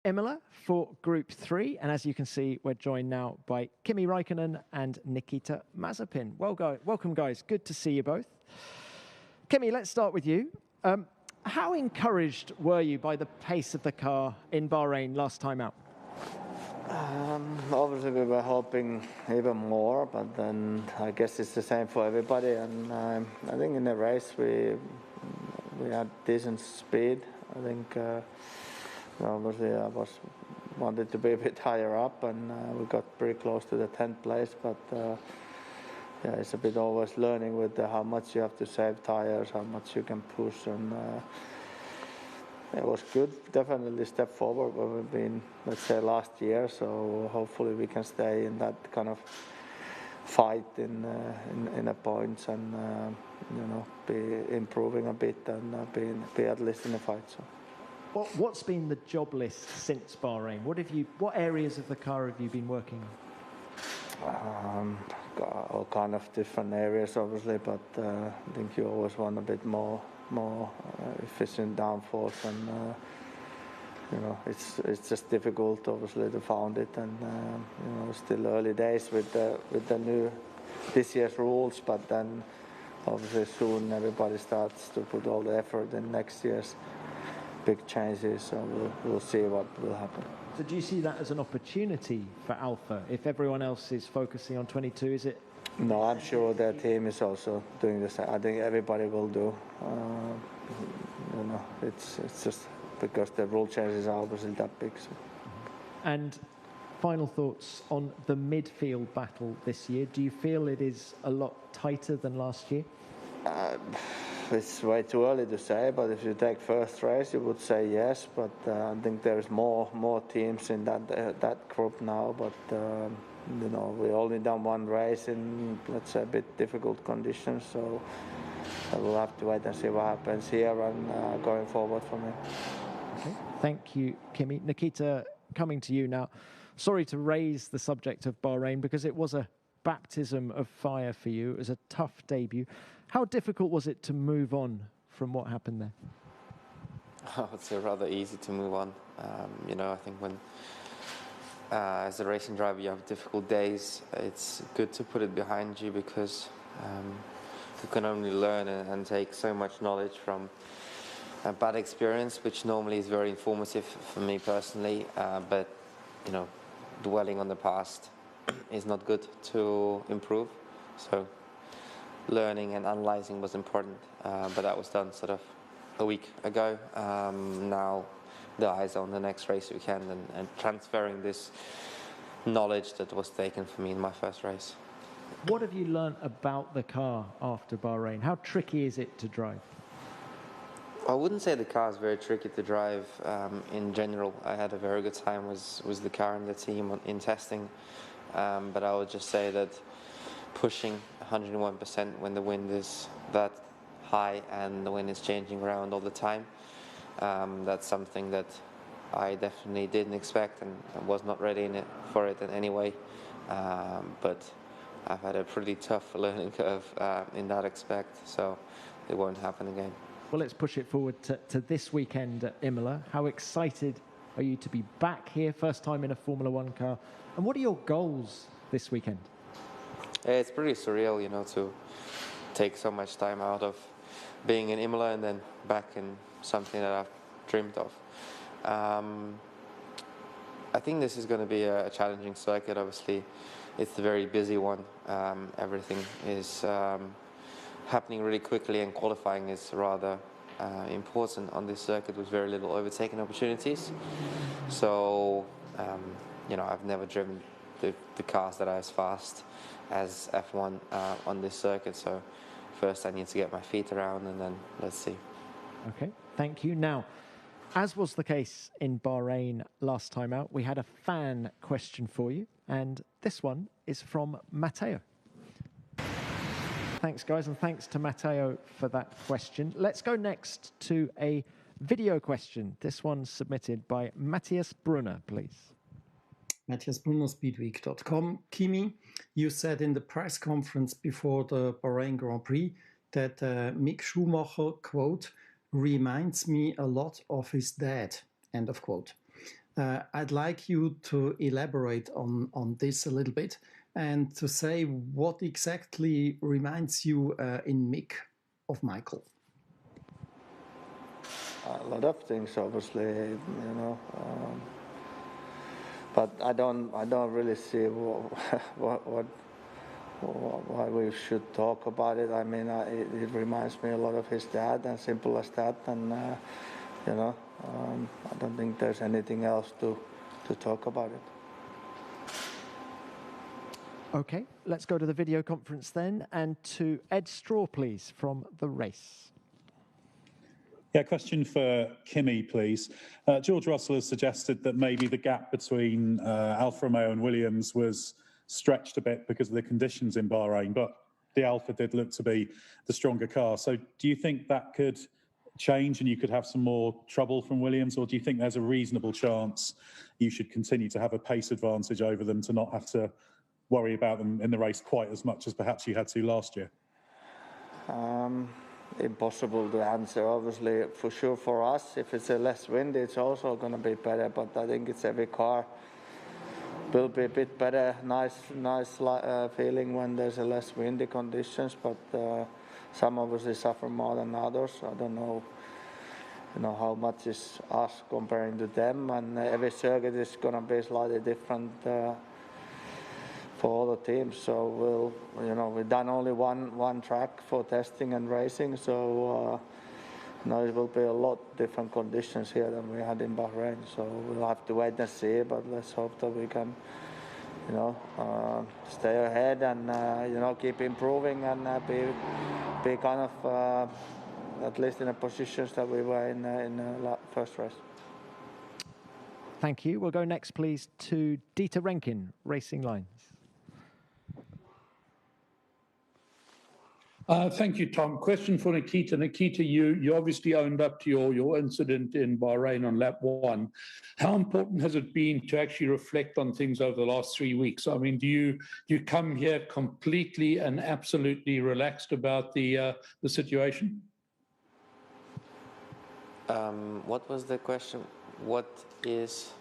Imola for Group 3. And as you can see, we're joined now by Kimi Räikkönen and Nikita Mazepin. Welcome, guys. Good to see you both. Kimi, let's start with you. How encouraged were you by the pace of the car in Bahrain last time out? Obviously, we were hoping even more, but then I guess it's the same for everybody. And I think in the race we had decent speed. I think obviously I wanted to be a bit higher up, and we got pretty close to the 10th place. But yeah, it's a bit always learning with how much you have to save tires, how much you can push, and it was good. Definitely a step forward where we've been, let's say, last year. So hopefully we can stay in that kind of fight in the points, and be improving a bit and be at least in the fight. So. What's been the job list since Bahrain? What areas of the car have you been working on? All kind of different areas, obviously, but I think you always want a bit more efficient downforce, and it's just difficult, obviously, to find it, and still early days with the new this year's rules, but then obviously soon everybody starts to put all the effort in next year's big changes, so we'll see what will happen. So do you see that as an opportunity for Alfa? If everyone else is focusing on 22, is it? No, I'm sure their team is also doing the same. I think everybody will do. It's just because the rule changes are obviously that big. So. And final thoughts on the midfield battle this year. Do you feel it is a lot tighter than last year? It's way too early to say, but if you take first race, you would say yes. But I think there's more teams in that group now. But we only done one race in, let's say, a bit difficult conditions. So we'll have to wait and see what happens here and going forward from here. Okay. Thank you, Kimi. Nikita, coming to you now. Sorry to raise the subject of Bahrain because it was a baptism of fire for you. It was a tough debut. How difficult was it to move on from what happened there? I would say rather easy to move on. I think when, as a racing driver, you have difficult days, it's good to put it behind you because you can only learn and take so much knowledge from a bad experience, which normally is very informative for me personally. But, dwelling on the past is not good to improve. So learning and analyzing was important, but that was done sort of a week ago. Now the eyes are on the next race weekend and transferring this knowledge that was taken from me in my first race. What have you learned about the car after Bahrain? How tricky is it to drive? I wouldn't say the car is very tricky to drive in general. I had a very good time with the car and the team in testing, but I would just say that pushing 101% when the wind is that high and the wind is changing around all the time, that's something that I definitely didn't expect and was not ready for it in any way. But I've had a pretty tough learning curve in that aspect, so it won't happen again. Well, let's push it forward to this weekend at Imola. How excited are you to be back here, first time in a Formula One car? And what are your goals this weekend? It's pretty surreal, to take so much time out of being in Imola and then back in something that I've dreamed of. I think this is going to be a challenging circuit. Obviously, it's a very busy one. Everything is happening really quickly, and qualifying is rather important on this circuit with very little overtaking opportunities. So, I've never driven the cars that are as fast as F1 on this circuit. So first I need to get my feet around, and then let's see. Okay, thank you. Now, as was the case in Bahrain last time out, we had a fan question for you, and this one is from Matteo. Thanks, guys, and thanks to Matteo for that question. Let's go next to a video question. This one's submitted by Matthias Brunner, please. Matthias Brunner, Speedweek.com. Kimi, you said in the press conference before the Bahrain Grand Prix that Mick Schumacher, quote, reminds me a lot of his dad, end of quote. I'd like you to elaborate on this a little bit and to say what exactly reminds you in Mick of Michael. A lot of things, obviously, but I don't really see why we should talk about it. I mean, it reminds me a lot of his dad, and simple as that. And I don't think there's anything else to talk about it. Okay, let's go to the video conference then, and to Ed Straw, please, from the race. Yeah, question for Kimi, please. George Russell has suggested that maybe the gap between Alfa Romeo and Williams was stretched a bit because of the conditions in Bahrain, but the Alfa did look to be the stronger car. So do you think that could change and you could have some more trouble from Williams, or do you think there's a reasonable chance you should continue to have a pace advantage over them to not have to worry about them in the race quite as much as perhaps you had to last year? Impossible to answer, obviously. For sure for us, if it's a less wind, it's also going to be better, but I think it's every car will be a bit better, nice feeling when there's a less windy conditions, but some obviously suffer more than others. I don't know, how much is us comparing to them, and every circuit is going to be slightly different for all the teams. So we've done only one track for testing and racing, so it will be a lot different conditions here than we had in Bahrain. So we'll have to wait and see, but let's hope that we can, stay ahead and keep improving and be kind of at least in the positions that we were in the first race. Thank you. We'll go next, please, to Dieter Renkin, Racing Lines. Thank you, Tom. Question for Nikita. Nikita, you obviously owned up to your incident in Bahrain on lap 1. How important has it been to actually reflect on things over the last 3 weeks? I mean, do you come here completely and absolutely relaxed about the situation? What was the question? What is?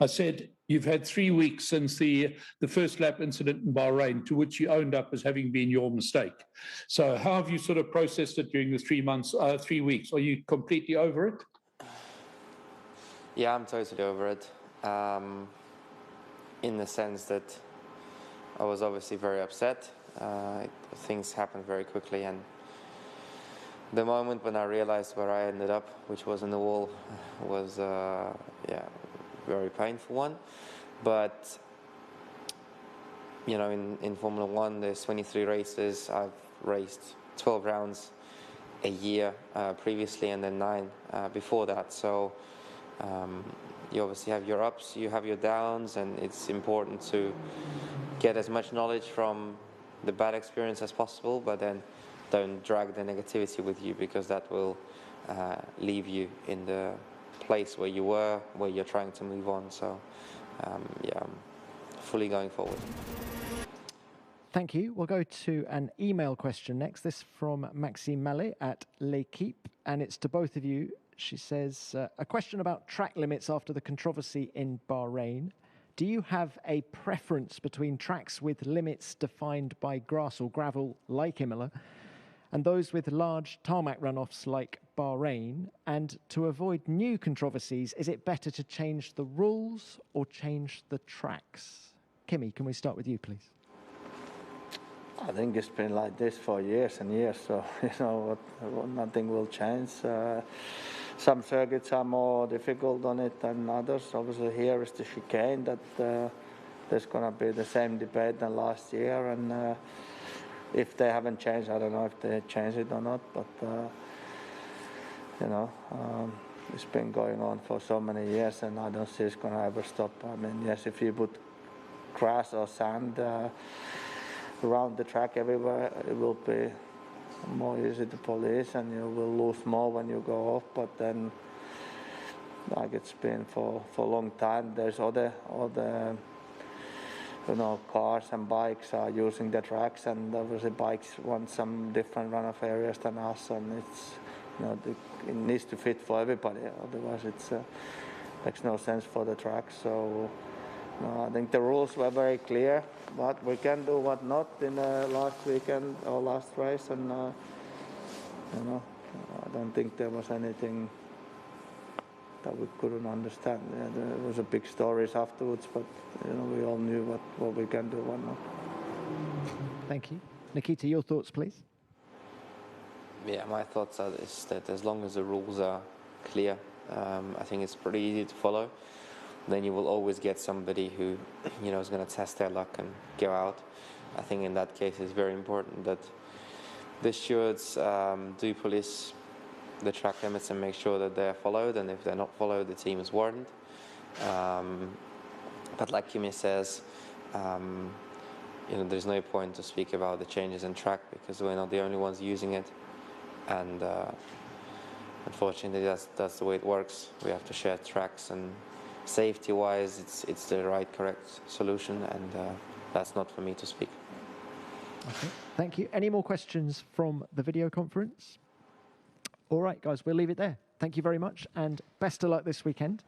I said you've had 3 weeks since the first lap incident in Bahrain, to which you owned up as having been your mistake. So how have you sort of processed it during the 3 weeks? Are you completely over it? Yeah, I'm totally over it. In the sense that I was obviously very upset. Things happened very quickly, and the moment when I realized where I ended up, which was in the wall, was very painful one. But in Formula One, there's 23 races. I've raced 12 rounds a year previously, and then 9 before that. So you obviously have your ups, you have your downs, and it's important to get as much knowledge from the bad experience as possible, but then don't drag the negativity with you, because that will leave you in the place where you were, where you're trying to move on. So I'm fully going forward. Thank you. We'll go to an email question next. This from Maxime Mallet at L'Equipe, and it's to both of you. She says, a question about track limits after the controversy in Bahrain. Do you have a preference between tracks with limits defined by grass or gravel, like Imola, and those with large tarmac runoffs like Bahrain? And to avoid new controversies, is it better to change the rules or change the tracks? Kimi, can we start with you, please? I think it's been like this for years and years, so nothing will change. Some circuits are more difficult on it than others. Obviously here is the chicane that there's going to be the same debate than last year, and if they haven't changed, I don't know if they changed it or not, but it's been going on for so many years, and I don't see it's going to ever stop. I mean, yes, if you put grass or sand around the track everywhere, it will be more easy to police, and you will lose more when you go off. But then, like it's been for a long time, there's other cars and bikes are using the tracks, and obviously bikes want some different runoff areas than us, and it's it needs to fit for everybody. Otherwise, it's makes no sense for the track. So I think the rules were very clear, what we can do, what not in the last weekend or last race, and I don't think there was anything that we couldn't understand. Yeah, there was a big stories afterwards, but we all knew what we can do, what not. Thank you. Nikita, your thoughts, please. Yeah, my thoughts are is that as long as the rules are clear, I think it's pretty easy to follow. Then you will always get somebody who, is going to test their luck and go out. I think in that case it's very important that the stewards do police the track limits and make sure that they're followed, and if they're not followed, the team is warned. But like Kimi says, there's no point to speak about the changes in track because we're not the only ones using it, and unfortunately that's the way it works. We have to share tracks, and safety-wise, it's the right, correct solution, and that's not for me to speak. Okay, thank you. Any more questions from the video conference? All right, guys, we'll leave it there. Thank you very much, and best of luck this weekend.